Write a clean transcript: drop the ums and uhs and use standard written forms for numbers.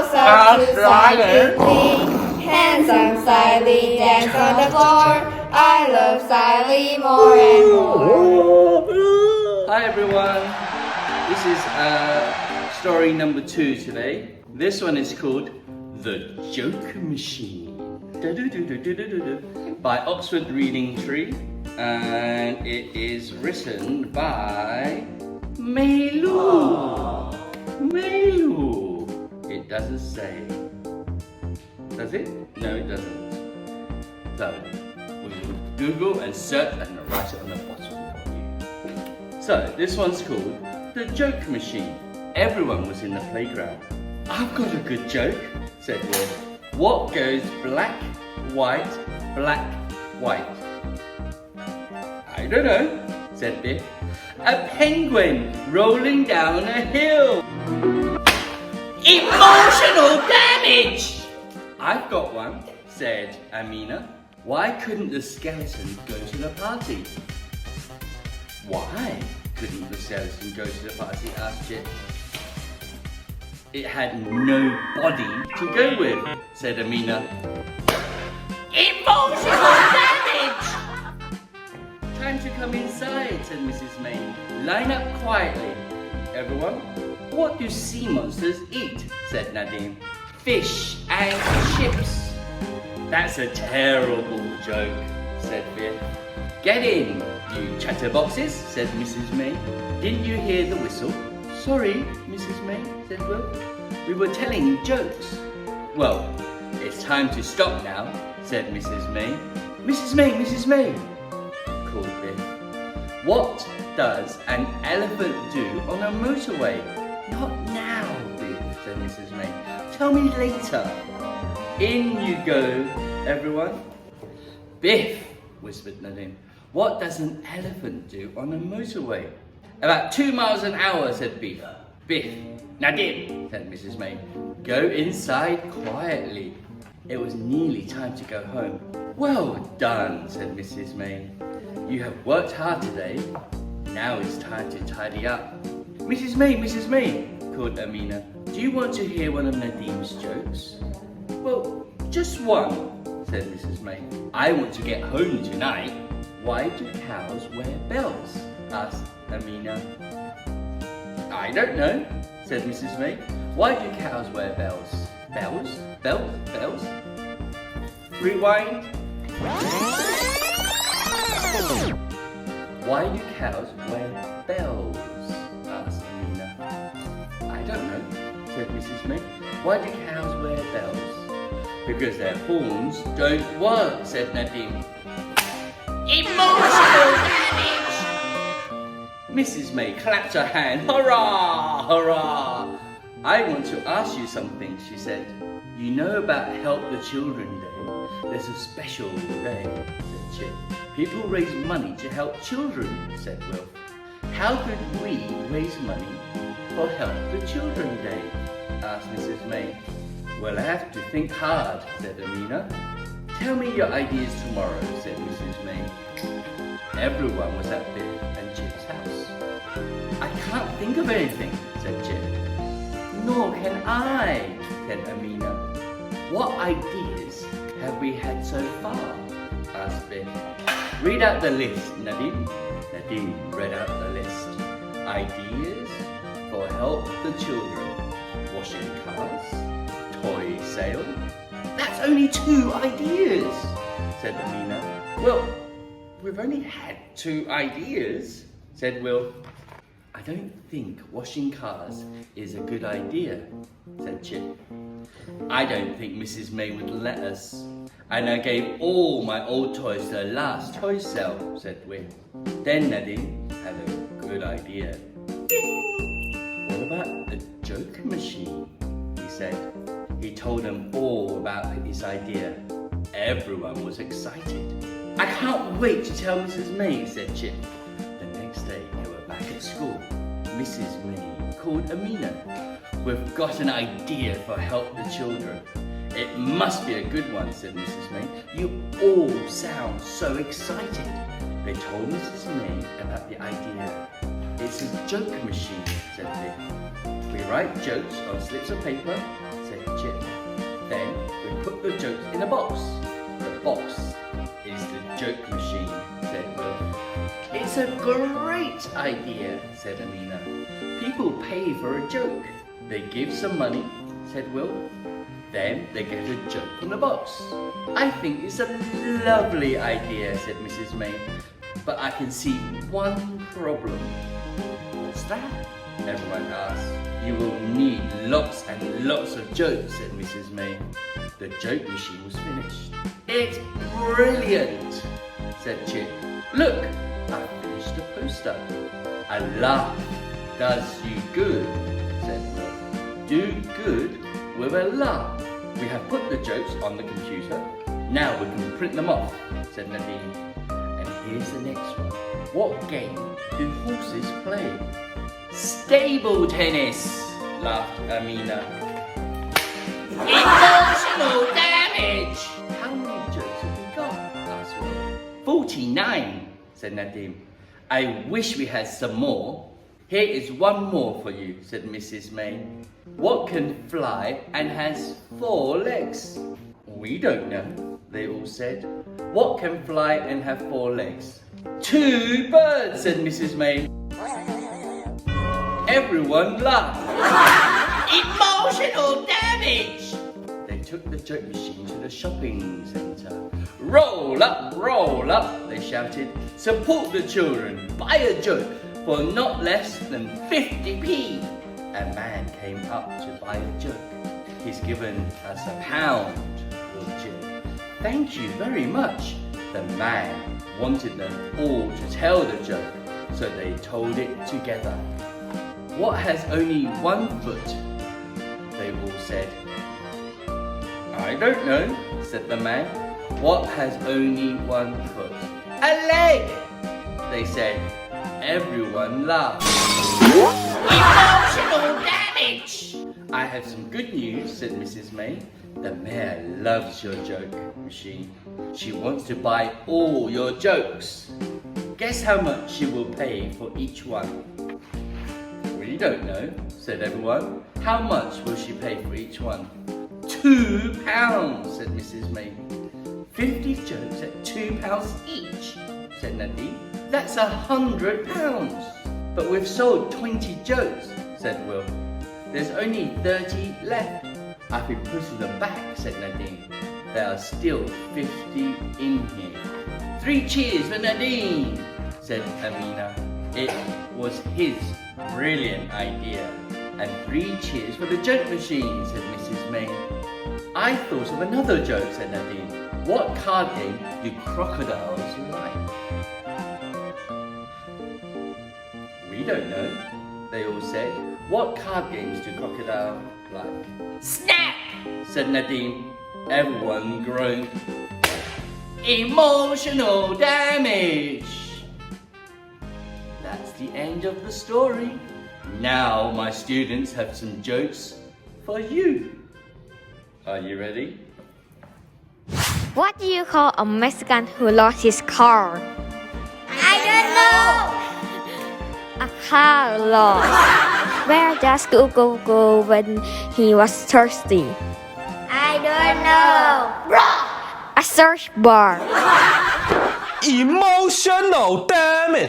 closer to silently. Handsome Sally dance on the floor. I love Sally more and more. Hi everyone, this is story number 2 today. This one is called The Joke Machine by Oxford Reading Tree, and it is written by Meilu. It doesn't say. Does it? No, it doesn't. So, we will Google and search and write it on the bottom for you. So, this one's called The Joke Machine. Everyone was in the playground. I've got a good joke, said Will. What goes black, white, black, white? I don't know, said Biff. A penguin rolling down a hill. Emotional damage! I've got one, said Amina. Why couldn't the skeleton go to the party? Why couldn't the skeleton go to the party? Asked Chip. It had no body to go with, said Amina. Emotional damage! Time to come inside, said Mrs. May. Line up quietly. Everyone, what do sea monsters eat? Said Nadine. Fish and chips. That's a terrible joke, said Biff. Get in, you chatterboxes, said Mrs. May. Didn't you hear the whistle? Sorry, Mrs. May, said Will. We were telling jokes. Well, it's time to stop now, said Mrs. May. Mrs. May, called Biff. What does an elephant do on a motorway? Not now, Biff, said Mrs. May. Tell me later. In you go, everyone. Biff, whispered Nadine. What does an elephant do on a motorway? About 2 miles an hour, said Biff. Biff, Nadine, said Mrs. May. Go inside quietly. It was nearly time to go home. Well done, said Mrs. May. You have worked hard today. Now it's time to tidy up. Mrs. May, called Amina. Do you want to hear one of Nadine's jokes? Well, just one, said Mrs. May. I want to get home tonight. Why do cows wear bells? Asked Amina. I don't know, said Mrs. May. Why do cows wear bells? Bells? Rewind. Why do cows wear bells? Asked Amina. I don't know, said Mrs. May. Why do cows wear bells? Because their horns don't work, said Nadine. Emotional damage! Mrs. May clapped her hand. Hurrah! Hurrah! I want to ask you something, she said. You know about Help the Children Day? There's a special day, said Chip. People raise money to help children, said Will. How could we raise money for Help the Children Day? Asked Mrs. May. Well, I have to think hard, said Amina. Tell me your ideas tomorrow, said Mrs. May. Everyone was at Biff and Chip's house. I can't think of anything, said Chip. Nor can I, said Amina. What ideas have we had so far? Asked Biff. Read out the list, Nadine. Nadine read out the list. Ideas for Help the Children. Washing cars. Toy sale. That's only 2 ideas, said Amina. Well, we've only had 2 ideas, said Will. I don't think washing cars is a good idea, said Chip. I don't think Mrs. May would let us. And I gave all my old toys to the last toy sale, said Will. Then Nadine had a good idea. What about the joke machine? He said. He told them all about his idea. Everyone was excited. I can't wait to tell Mrs. May, said Chip. The next day they were back at school. Mrs. May called Amina. We've got an idea for Help the Children. It must be a good one, said Mrs. May. You all sound so excited. They told Mrs. May about the idea. It's a joke machine, said Biff. We write jokes on slips of paper, said said Chip. Then we put the jokes in a box. The box is the joke machine, said Will. It's a great idea, said Amina. People pay for a joke. They give some money, said Will. Then they get a joke from the box. I think it's a lovely idea, said Mrs. May. But I can see one problem. What's that? Everyone asked. You will need lots and lots of jokes, said Mrs. May. The joke machine was finished. It's brilliant, said Chip. Look, I finished the poster. A laugh does you good, said Will. Do good with a laugh. We have put the jokes on the computer. Now we can print them off, said Nadine. And here's the next one. What game do horses play? Stable tennis, laughed Amina. Emotional damage! How many jokes have we got? Asked Will. 49, said Nadine. I wish we had some more. Here is one more for you, said Mrs. May. What can fly and has 4 legs? We don't know, they all said. What can fly and have 4 legs? 2 birds, said Mrs. May. Everyone laughed. Emotional damage! They took the joke machine to the shopping centre. Roll up, they shouted. Support the children, buy a joke for not less than 50p. A man came up to buy a joke. He's given us £1, thought Jim. Thank you very much. The man wanted them all to tell the joke, so they told it together. What has only 1 foot? They all said. I don't know, said the man. What has only 1 foot? A leg, they said. Everyone laughed. Emotional damage! I have some good news, said Mrs. May. The mayor loves your joke machine. She wants to buy all your jokes. Guess how much she will pay for each one? We don't know, said everyone. How much will she pay for each one? £2, said Mrs. May. 50 jokes at £2 each, said Nadine. That's £100. But we've sold 20 jokes, said Will. There's only 30 left. I've been putting them back, said Nadine. There are still 50 in here. 3 cheers for Nadine, said Amina. It was his brilliant idea. And 3 cheers for the joke machine, said Mrs. May. I thought of another joke, said Nadine. What card game do crocodiles like? We don't know, they all said. What card games do crocodiles like? Snap, said Nadine. Everyone groaned. Emotional damage! That's the end of the story. Now my students have some jokes for you. Are you ready? What do you call a Mexican who lost his car? I don't know. A car lost. Where does Google go when he was thirsty? I don't know. A search bar. Emotional damage.